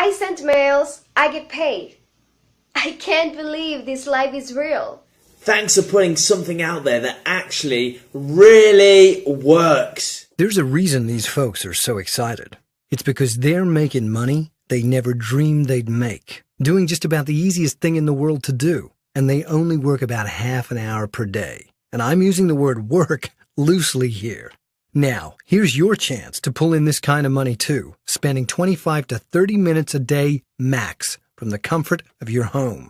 I send mails, I get paid. I can't believe this life is real. Thanks for putting something out there that actually really works. There's a reason these folks are so excited. It's because they're making money they never dreamed they'd make, doing just about the easiest thing in the world to do, and they only work about half an hour per day. And I'm using the word work loosely here. Now, here's your chance to pull in this kind of money too, spending 25 to 30 minutes a day max from the comfort of your home.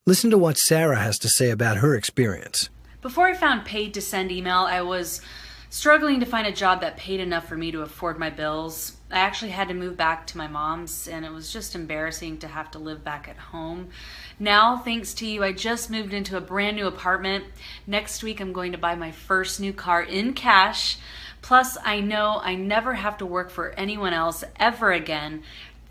Listen to what Sarah has to say about her experience. Before I found Paid to Send email, I was struggling to find a job that paid enough for me to afford my bills. I actually had to move back to my mom's, and it was just embarrassing to have to live back at home. Now, thanks to you, I just moved into a brand new apartment. Next week, I'm going to buy my first new car in cash. Plus, I know I never have to work for anyone else ever again.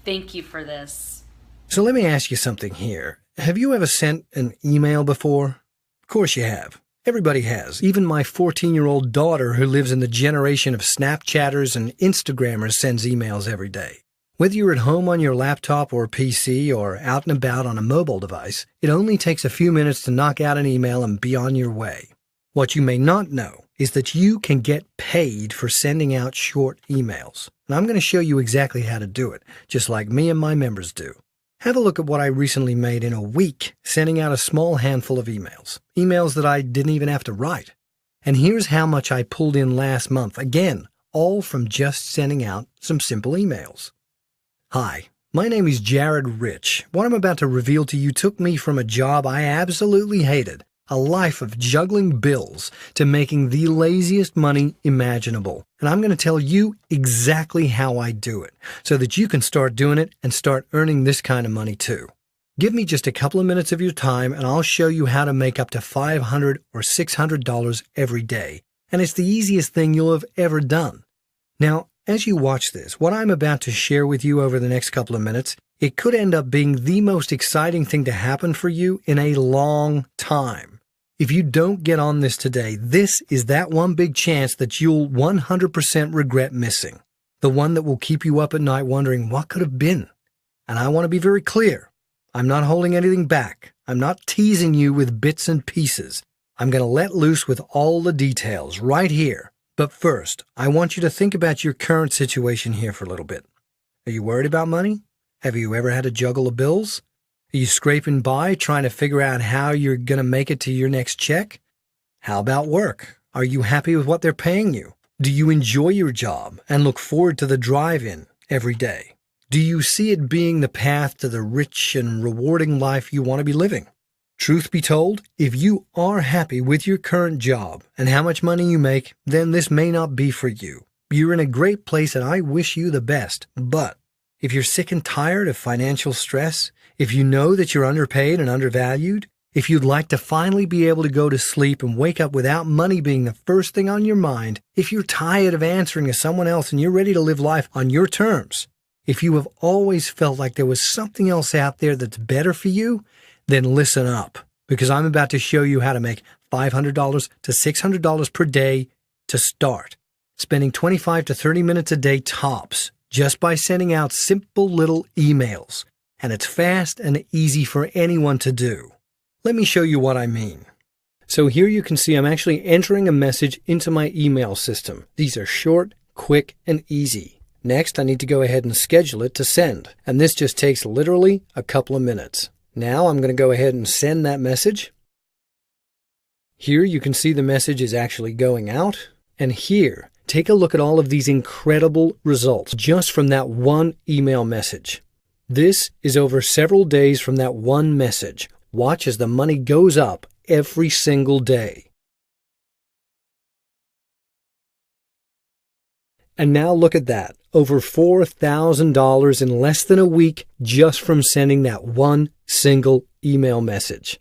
Thank you for this. So let me ask you something here. Have you ever sent an email before? Of course you have. Everybody has. Even my 14-year-old daughter, who lives in the generation of Snapchatters and Instagrammers, sends emails every day. Whether you're at home on your laptop or PC or out and about on a mobile device, it only takes a few minutes to knock out an email and be on your way. What you may not know is that you can get paid for sending out short emails. And I'm going to show you exactly how to do it, just like me and my members do. Have a look at what I recently made in a week, sending out a small handful of emails. Emails that I didn't even have to write. And here's how much I pulled in last month. Again, all from just sending out some simple emails. Hi, my name is Jared Rich. What I'm about to reveal to you took me from a job I absolutely hated, a life of juggling bills, to making the laziest money imaginable. And I'm going to tell you exactly how I do it, so that you can start doing it and start earning this kind of money too. Give me just a couple of minutes of your time and I'll show you how to make up to $500 or $600 every day. And it's the easiest thing you'll have ever done. Now, as you watch this, what I'm about to share with you over the next couple of minutes, it could end up being the most exciting thing to happen for you in a long time. If you don't get on this today, this is that one big chance that you'll 100% regret missing. The one that will keep you up at night wondering what could have been. And I want to be very clear. I'm not holding anything back. I'm not teasing you with bits and pieces. I'm going to let loose with all the details right here. But first, I want you to think about your current situation here for a little bit. Are you worried about money? Have you ever had to juggle the bills? Are you scraping by trying to figure out how you're going to make it to your next check? How about work? Are you happy with what they're paying you? Do you enjoy your job and look forward to the drive-in every day? Do you see it being the path to the rich and rewarding life you want to be living? Truth be told, if you are happy with your current job and how much money you make, then this may not be for you. You're in a great place and I wish you the best. But if you're sick and tired of financial stress, if you know that you're underpaid and undervalued, if you'd like to finally be able to go to sleep and wake up without money being the first thing on your mind, if you're tired of answering to someone else and you're ready to live life on your terms, if you have always felt like there was something else out there that's better for you, then listen up, because I'm about to show you how to make $500 to $600 per day to start, spending 25 to 30 minutes a day tops, just by sending out simple little emails. And it's fast and easy for anyone to do. Let me show you what I mean. So here you can see I'm actually entering a message into my email system. These are short, quick, and easy. Next, I need to go ahead and schedule it to send. And this just takes literally a couple of minutes. Now I'm going to go ahead and send that message. Here you can see the message is actually going out. And here, take a look at all of these incredible results just from that one email message. This is over several days from that one message. Watch as the money goes up every single day. And now look at that. Over $4,000 in less than a week just from sending that one single email message.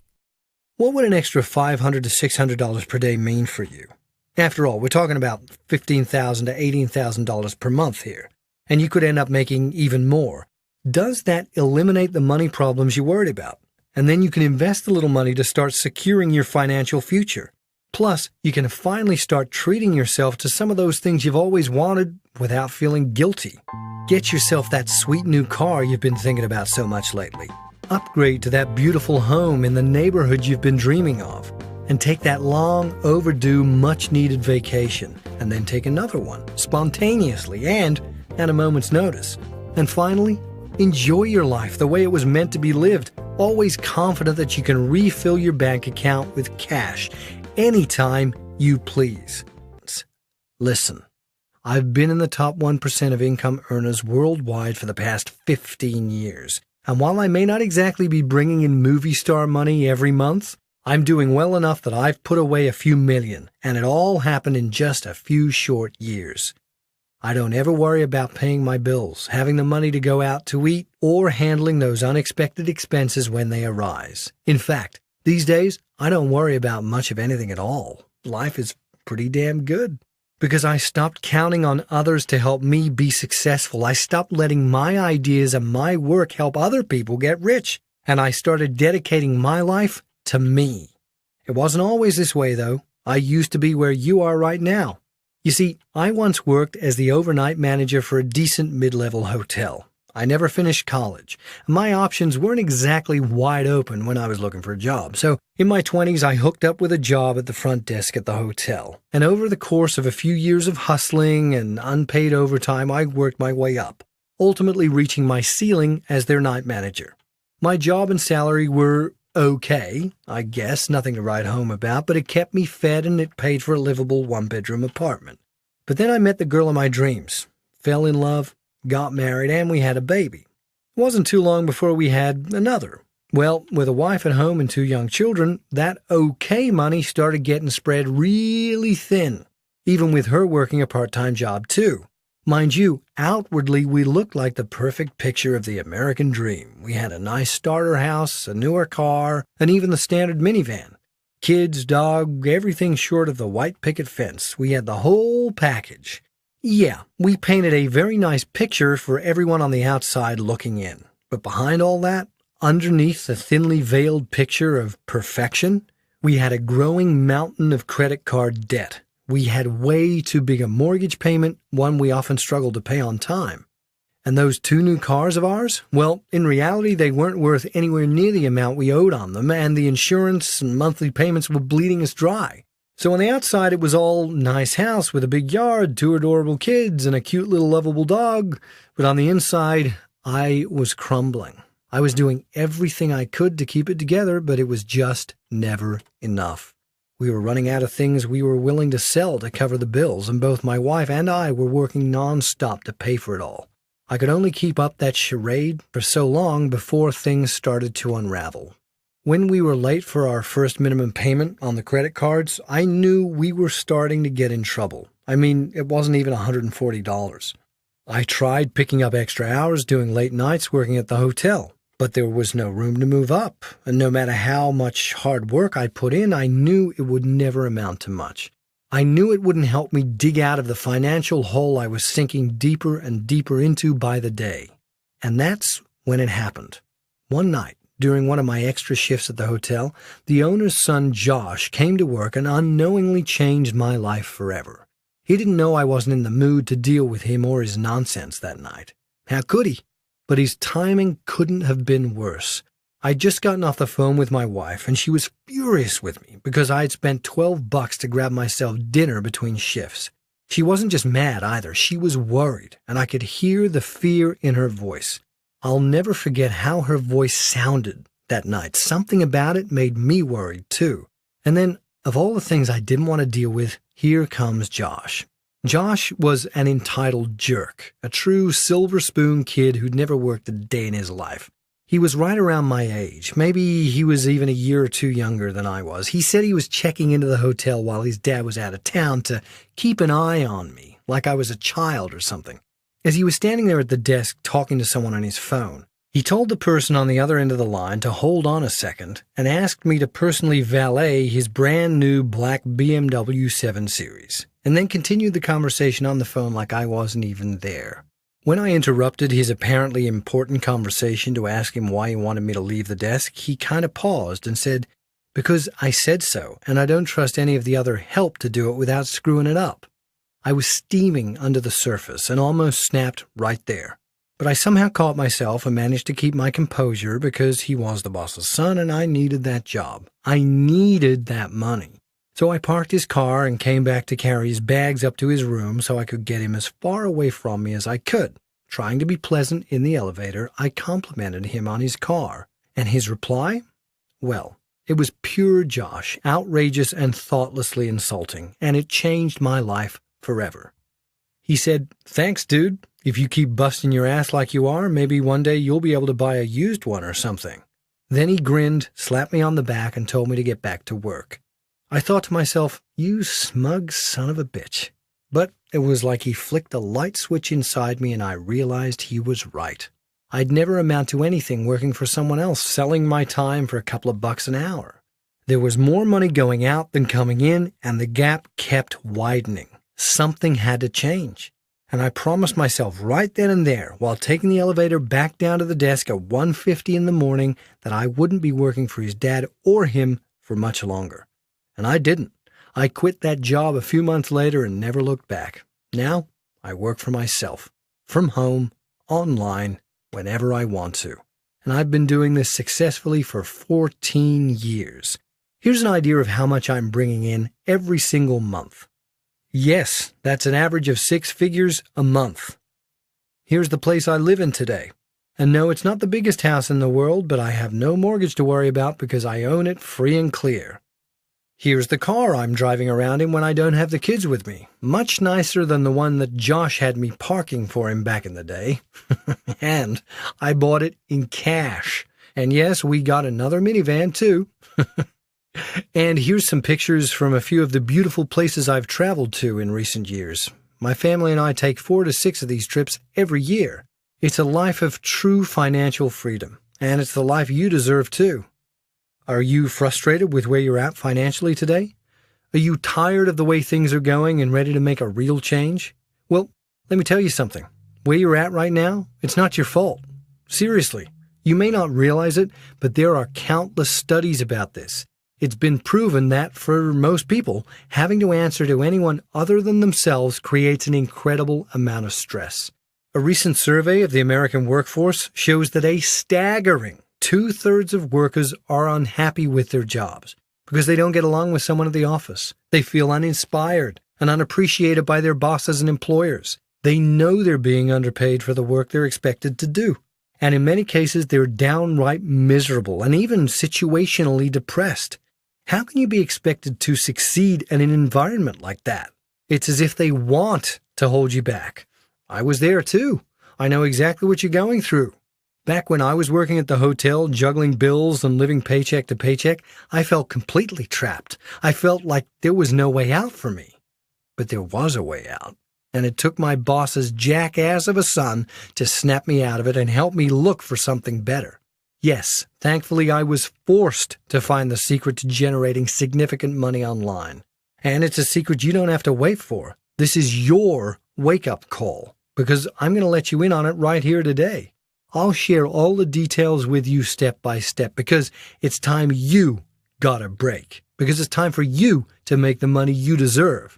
What would an extra $500 to $600 per day mean for you? After all, we're talking about $15,000 to $18,000 per month here. And you could end up making even more. Does that eliminate the money problems you worried about? And then you can invest a little money to start securing your financial future. Plus, you can finally start treating yourself to some of those things you've always wanted without feeling guilty. Get yourself that sweet new car you've been thinking about so much lately. Upgrade to that beautiful home in the neighborhood you've been dreaming of. And take that long overdue, much-needed vacation. And then take another one, spontaneously and at a moment's notice. And finally, enjoy your life the way it was meant to be lived, always confident that you can refill your bank account with cash anytime you please. Listen, I've been in the top 1% of income earners worldwide for the past 15 years. And while I may not exactly be bringing in movie star money every month, I'm doing well enough that I've put away a few million, and it all happened in just a few short years. I don't ever worry about paying my bills, having the money to go out to eat, or handling those unexpected expenses when they arise. In fact, these days, I don't worry about much of anything at all. Life is pretty damn good. Because I stopped counting on others to help me be successful. I stopped letting my ideas and my work help other people get rich. And I started dedicating my life to me. It wasn't always this way, though. I used to be where you are right now. You see, I once worked as the overnight manager for a decent mid-level hotel. I never finished college. My options weren't exactly wide open when I was looking for a job. So in my 20s, I hooked up with a job at the front desk at the hotel. And over the course of a few years of hustling and unpaid overtime, I worked my way up, ultimately reaching my ceiling as their night manager. My job and salary were okay, I guess, nothing to write home about, but it kept me fed and it paid for a livable one-bedroom apartment. But then I met the girl of my dreams, fell in love, got married, and we had a baby. It wasn't too long before we had another. Well, with a wife at home and 2 young children, that okay money started getting spread really thin, even with her working a part-time job too. Mind you, outwardly we looked like the perfect picture of the American dream. We had a nice starter house, a newer car, and even the standard minivan. Kids, dog, everything short of the white picket fence. We had the whole package. Yeah, we painted a very nice picture for everyone on the outside looking in. But behind all that, underneath the thinly veiled picture of perfection, we had a growing mountain of credit card debt. We had way too big a mortgage payment, one we often struggled to pay on time. And those 2 new cars of ours? Well, in reality, they weren't worth anywhere near the amount we owed on them, and the insurance and monthly payments were bleeding us dry. So on the outside, it was all nice house with a big yard, 2 adorable kids, and a cute little lovable dog. But on the inside, I was crumbling. I was doing everything I could to keep it together, but it was just never enough. We were running out of things we were willing to sell to cover the bills, and both my wife and I were working nonstop to pay for it all. I could only keep up that charade for so long before things started to unravel. When we were late for our first minimum payment on the credit cards, I knew we were starting to get in trouble. I mean, it wasn't even $140. I tried picking up extra hours doing late nights working at the hotel, but there was no room to move up, and no matter how much hard work I put in, I knew it would never amount to much. I knew it wouldn't help me dig out of the financial hole I was sinking deeper and deeper into by the day. And that's when it happened. One night, during one of my extra shifts at the hotel, the owner's son Josh came to work and unknowingly changed my life forever. He didn't know I wasn't in the mood to deal with him or his nonsense that night. How could he? But his timing couldn't have been worse. I'd just gotten off the phone with my wife, and she was furious with me because I'd spent $12 to grab myself dinner between shifts. She wasn't just mad either, she was worried, and I could hear the fear in her voice. I'll never forget how her voice sounded that night. Something about it made me worried, too. And then, of all the things I didn't want to deal with, here comes Josh. Josh was an entitled jerk, a true silver spoon kid who'd never worked a day in his life. He was right around my age. Maybe he was even a year or 2 younger than I was. He said he was checking into the hotel while his dad was out of town to keep an eye on me, like I was a child or something. As he was standing there at the desk talking to someone on his phone, he told the person on the other end of the line to hold on a second and asked me to personally valet his brand new black BMW 7 Series, and then continued the conversation on the phone like I wasn't even there. When I interrupted his apparently important conversation to ask him why he wanted me to leave the desk, he kind of paused and said, Because I said so, and I don't trust any of the other help to do it without screwing it up. I was steaming under the surface and almost snapped right there. But I somehow caught myself and managed to keep my composure because he was the boss's son and I needed that job. I needed that money. So I parked his car and came back to carry his bags up to his room so I could get him as far away from me as I could. Trying to be pleasant in the elevator, I complimented him on his car. And his reply? Well, it was pure Josh, outrageous and thoughtlessly insulting, and it changed my life forever. He said, "Thanks, dude. If you keep busting your ass like you are, maybe one day you'll be able to buy a used one or something." Then he grinned, slapped me on the back, and told me to get back to work. I thought to myself, you smug son of a bitch. But it was like he flicked a light switch inside me and I realized he was right. I'd never amount to anything working for someone else, selling my time for a couple of bucks an hour. There was more money going out than coming in, and the gap kept widening. Something had to change. And I promised myself right then and there, while taking the elevator back down to the desk at 1:50 in the morning, that I wouldn't be working for his dad or him for much longer. And I didn't. I quit that job a few months later and never looked back. Now, I work for myself, from home, online, whenever I want to. And I've been doing this successfully for 14 years. Here's an idea of how much I'm bringing in every single month. Yes, that's an average of 6 figures a month. Here's the place I live in today. And no, it's not the biggest house in the world, but I have no mortgage to worry about because I own it free and clear. Here's the car I'm driving around in when I don't have the kids with me. Much nicer than the one that Josh had me parking for him back in the day. And I bought it in cash. And yes, we got another minivan too. And here's some pictures from a few of the beautiful places I've traveled to in recent years. My family and I take 4 to 6 of these trips every year. It's a life of true financial freedom. And it's the life you deserve too. Are you frustrated with where you're at financially today? Are you tired of the way things are going and ready to make a real change? Well, let me tell you something. Where you're at right now, it's not your fault. Seriously, you may not realize it, but there are countless studies about this. It's been proven that, for most people, having to answer to anyone other than themselves creates an incredible amount of stress. A recent survey of the American workforce shows that a staggering 2/3 of workers are unhappy with their jobs because they don't get along with someone at the office. They feel uninspired and unappreciated by their bosses and employers. They know they're being underpaid for the work they're expected to do. And in many cases, they're downright miserable and even situationally depressed. How can you be expected to succeed in an environment like that? It's as if they want to hold you back. I was there too. I know exactly what you're going through. Back when I was working at the hotel, juggling bills and living paycheck to paycheck, I felt completely trapped. I felt like there was no way out for me. But there was a way out. And it took my boss's jackass of a son to snap me out of it and help me look for something better. Yes, thankfully I was forced to find the secret to generating significant money online. And it's a secret you don't have to wait for. This is your wake-up call, because I'm going to let you in on it right here today. I'll share all the details with you step by step because it's time you got a break. Because it's time for you to make the money you deserve.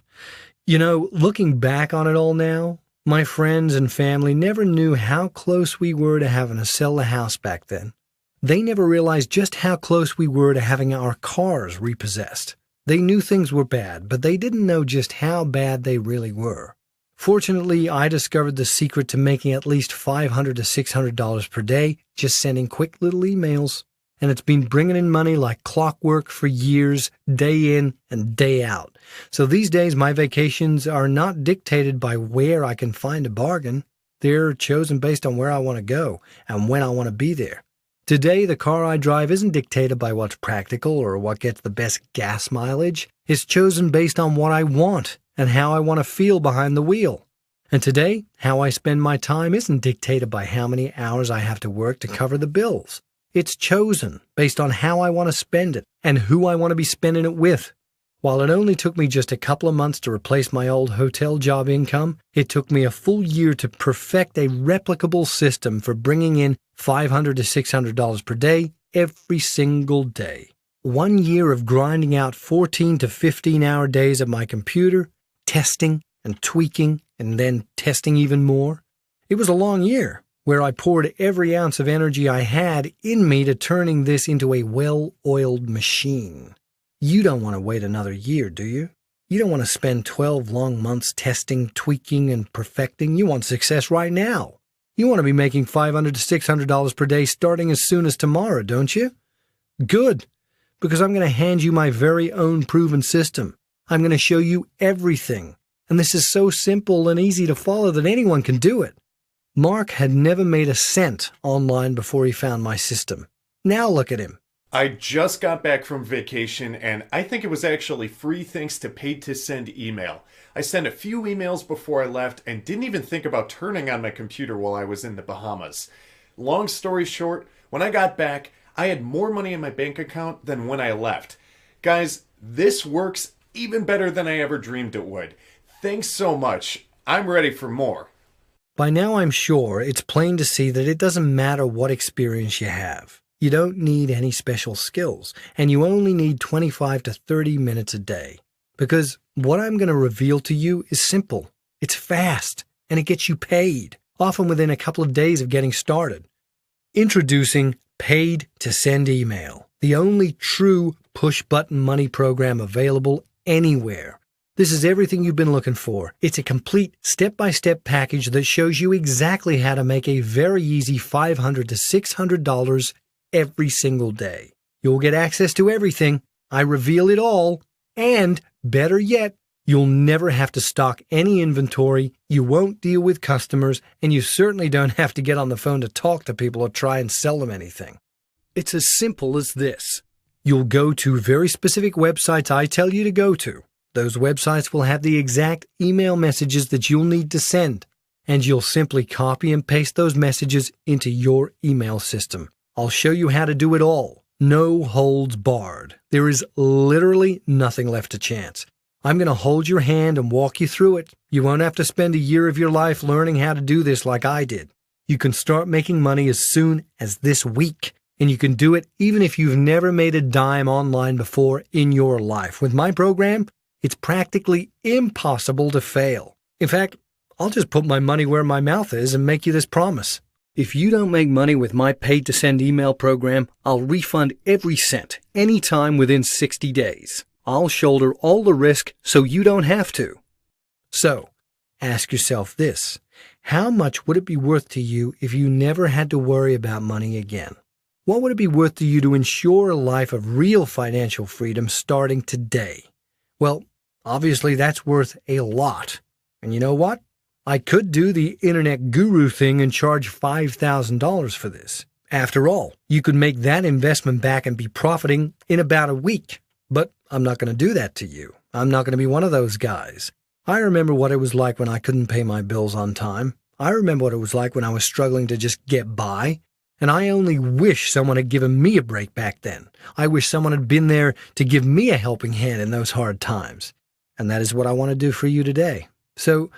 You know, looking back on it all now, my friends and family never knew how close we were to having to sell the house back then. They never realized just how close we were to having our cars repossessed. They knew things were bad, but they didn't know just how bad they really were. Fortunately, I discovered the secret to making at least $500 to $600 per day just sending quick little emails. And it's been bringing in money like clockwork for years, day in and day out. So these days, my vacations are not dictated by where I can find a bargain. They're chosen based on where I want to go and when I want to be there. Today, the car I drive isn't dictated by what's practical or what gets the best gas mileage. It's chosen based on what I want and how I want to feel behind the wheel. And today, how I spend my time isn't dictated by how many hours I have to work to cover the bills. It's chosen based on how I want to spend it and who I want to be spending it with. While it only took me just a couple of months to replace my old hotel job income, it took me a full year to perfect a replicable system for bringing in $500 to $600 per day every single day. 1 year of grinding out 14 to 15-hour days at my computer, testing and tweaking, and then testing even more. It was a long year, where I poured every ounce of energy I had in me to turning this into a well-oiled machine. You don't want to wait another year, do you? You don't want to spend 12 long months testing, tweaking, and perfecting. You want success right now. You want to be making $500 to $600 per day starting as soon as tomorrow, don't you? Good, because I'm going to hand you my very own proven system. I'm going to show you everything. And this is so simple and easy to follow that anyone can do it. Mark had never made a cent online before he found my system. Now look at him. I just got back from vacation, and I think it was actually free thanks to paid to send email. I sent a few emails before I left and didn't even think about turning on my computer while I was in the Bahamas. Long story short, when I got back, I had more money in my bank account than when I left. Guys, this works even better than I ever dreamed it would. Thanks so much. I'm ready for more. By now I'm sure it's plain to see that it doesn't matter what experience you have. You don't need any special skills, and you only need 25 to 30 minutes a day. Because what I'm going to reveal to you is simple. It's fast, and it gets you paid, often within a couple of days of getting started. Introducing Paid to Send Email, the only true push-button money program available anywhere. This is everything you've been looking for. It's a complete step-by-step package that shows you exactly how to make a very easy $500 to $600 every single day. You'll get access to everything. I reveal it all. And, better yet, you'll never have to stock any inventory, you won't deal with customers, and you certainly don't have to get on the phone to talk to people or try and sell them anything. It's as simple as this. You'll go to very specific websites I tell you to go to. Those websites will have the exact email messages that you'll need to send, and you'll simply copy and paste those messages into your email system. I'll show you how to do it all. No holds barred. There is literally nothing left to chance. I'm going to hold your hand and walk you through it. You won't have to spend a year of your life learning how to do this like I did. You can start making money as soon as this week. And you can do it even if you've never made a dime online before in your life. With my program, it's practically impossible to fail. In fact, I'll just put my money where my mouth is and make you this promise. If you don't make money with my paid to send email program, I'll refund every cent, anytime within 60 days. I'll shoulder all the risk so you don't have to. So, ask yourself this. How much would it be worth to you if you never had to worry about money again? What would it be worth to you to ensure a life of real financial freedom starting today? Well, obviously that's worth a lot. And you know what? I could do the internet guru thing and charge $5,000 for this. After all, you could make that investment back and be profiting in about a week. But I'm not going to do that to you. I'm not going to be one of those guys. I remember what it was like when I couldn't pay my bills on time. I remember what it was like when I was struggling to just get by. And I only wish someone had given me a break back then. I wish someone had been there to give me a helping hand in those hard times. And that is what I want to do for you today. So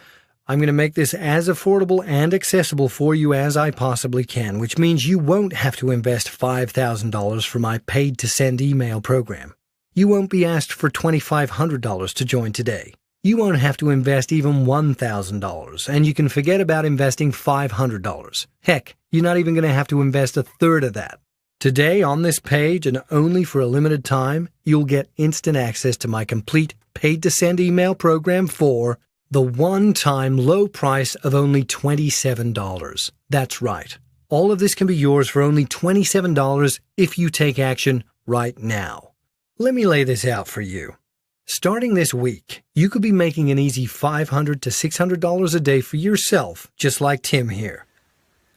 I'm going to make this as affordable and accessible for you as I possibly can, which means you won't have to invest $5,000 for my paid to send email program. You won't be asked for $2,500 to join today. You won't have to invest even $1,000, and you can forget about investing $500. Heck, you're not even going to have to invest a third of that. Today, on this page, and only for a limited time, you'll get instant access to my complete paid-to-send email program for the one-time low price of only $27. That's right. All of this can be yours for only $27 if you take action right now. Let me lay this out for you. Starting this week, you could be making an easy $500 to $600 a day for yourself, just like Tim here.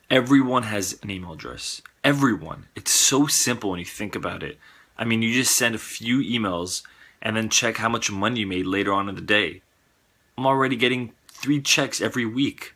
Everyone has an email address. Everyone. It's so simple when you think about it. I mean, you just send a few emails and then check how much money you made later on in the day. I'm already getting 3 checks every week.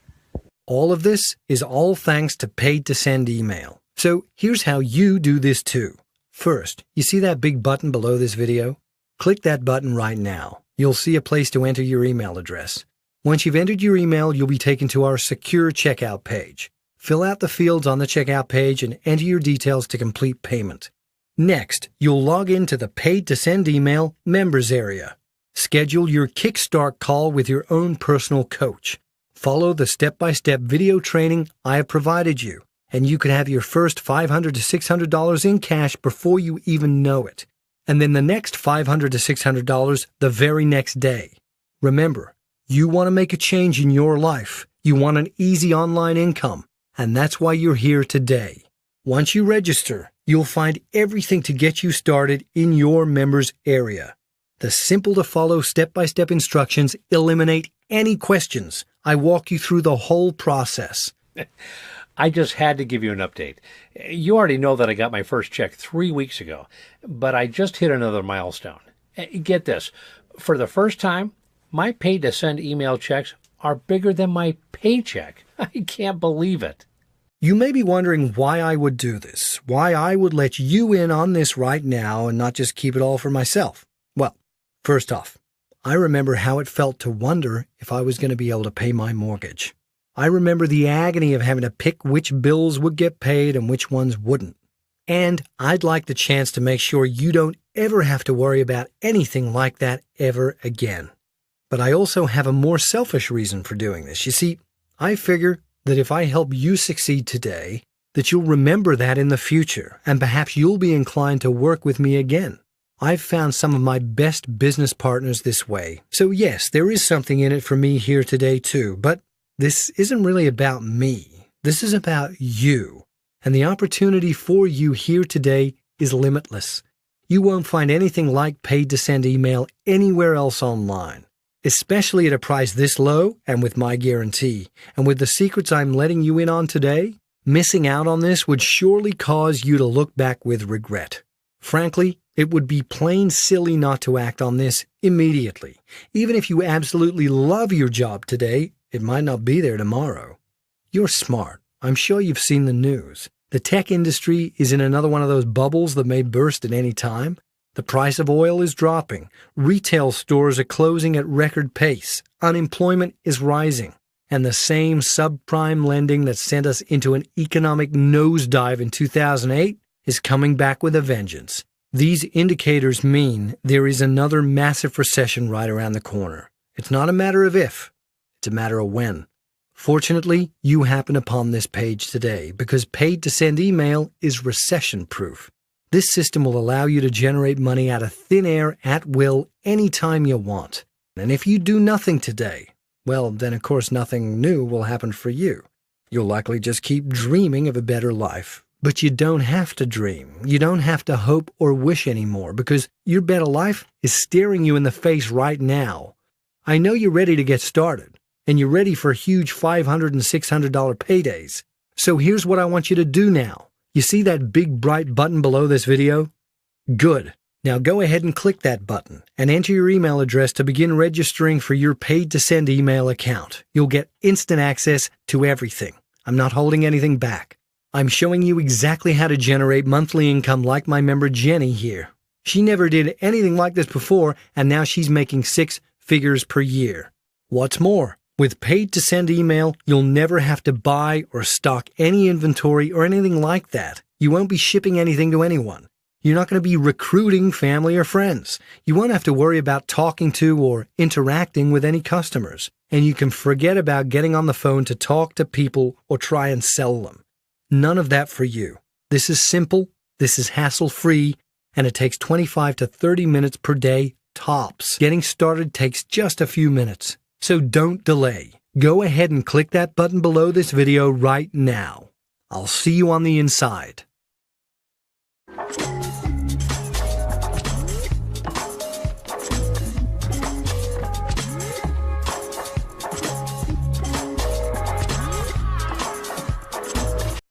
All of this is all thanks to paid to send email. So here's how you do this too. First, you see that big button below this video? Click that button right now. You'll see a place to enter your email address. Once you've entered your email, you'll be taken to our secure checkout page. Fill out the fields on the checkout page and enter your details to complete payment. Next, you'll log into the Paid to Send Email members area. Schedule your kickstart call with your own personal coach. Follow the step-by-step video training I have provided you, and you could have your first $500 to $600 in cash before you even know it. And then the next $500 to $600 the very next day. Remember, you want to make a change in your life. You want an easy online income, and that's why you're here today. Once you register, you'll find everything to get you started in your members area. The simple-to-follow step-by-step instructions eliminate any questions. I walk you through the whole process. I just had to give you an update. You already know that I got my first check 3 weeks ago, but I just hit another milestone. Get this. For the first time, my paid to send email checks are bigger than my paycheck. I can't believe it. You may be wondering why I would do this, why I would let you in on this right now and not just keep it all for myself. Well, first off, I remember how it felt to wonder if I was going to be able to pay my mortgage. I remember the agony of having to pick which bills would get paid and which ones wouldn't. And I'd like the chance to make sure you don't ever have to worry about anything like that ever again. But I also have a more selfish reason for doing this. You see, I figure that if I help you succeed today, that you'll remember that in the future, and perhaps you'll be inclined to work with me again. I've found some of my best business partners this way. So yes, there is something in it for me here today too, but this isn't really about me. This is about you. And the opportunity for you here today is limitless. You won't find anything like paid to send email anywhere else online, especially at a price this low and with my guarantee. And with the secrets I'm letting you in on today, missing out on this would surely cause you to look back with regret. Frankly, it would be plain silly not to act on this immediately. Even if you absolutely love your job today, it might not be there tomorrow. You're smart. I'm sure you've seen the news. The tech industry is in another one of those bubbles that may burst at any time. The price of oil is dropping. Retail stores are closing at record pace. Unemployment is rising. And the same subprime lending that sent us into an economic nosedive in 2008 is coming back with a vengeance. These indicators mean there is another massive recession right around the corner. It's not a matter of if, it's a matter of when. Fortunately, you happen upon this page today because paid to send email is recession-proof. This system will allow you to generate money out of thin air at will anytime you want. And if you do nothing today, well, then of course nothing new will happen for you. You'll likely just keep dreaming of a better life. But you don't have to dream. You don't have to hope or wish anymore because your better life is staring you in the face right now. I know you're ready to get started, and you're ready for huge $500 and $600 paydays. So here's what I want you to do now. You see that big bright button below this video? Good. Now go ahead and click that button and enter your email address to begin registering for your paid to send email account. You'll get instant access to everything. I'm not holding anything back. I'm showing you exactly how to generate monthly income like my member Jenny here. She never did anything like this before, and now she's making 6 figures per year. What's more, with paid to send email, you'll never have to buy or stock any inventory or anything like that. You won't be shipping anything to anyone. You're not going to be recruiting family or friends. You won't have to worry about talking to or interacting with any customers. And you can forget about getting on the phone to talk to people or try and sell them. None of that for you. This is simple, this is hassle-free, and it takes 25 to 30 minutes per day, tops. Getting started takes just a few minutes. So don't delay. Go ahead and click that button below this video right now. I'll see you on the inside.